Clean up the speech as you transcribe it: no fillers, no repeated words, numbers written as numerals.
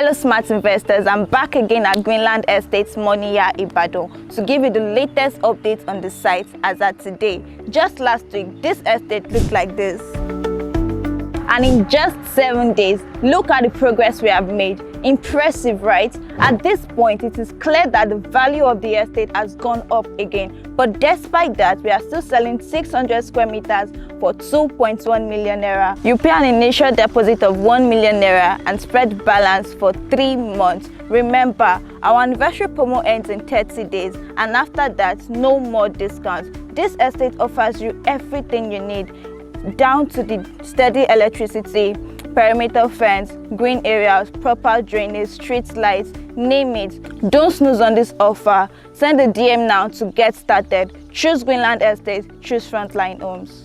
Hello smart investors, I'm back again at Greenland Estate's Moniya Ibadan to give you the latest updates on the site as at today. Just last week, this estate looked like this. And in just 7 days, look at the progress we have made. Impressive, right? At this point, it is clear that the value of the estate has gone up again. But despite that, we are still selling 600 square meters for 2.1 million naira. You pay an initial deposit of 1 million naira and spread balance for 3 months. Remember, our anniversary promo ends in 30 days, and after that, no more discounts. This estate offers you everything you need, down to the steady electricity, perimeter fence, green areas, proper drainage, street lights, name it. Don't snooze on this offer. Send a DM now to get started. Choose Greenland Estate, choose Frontline Homes.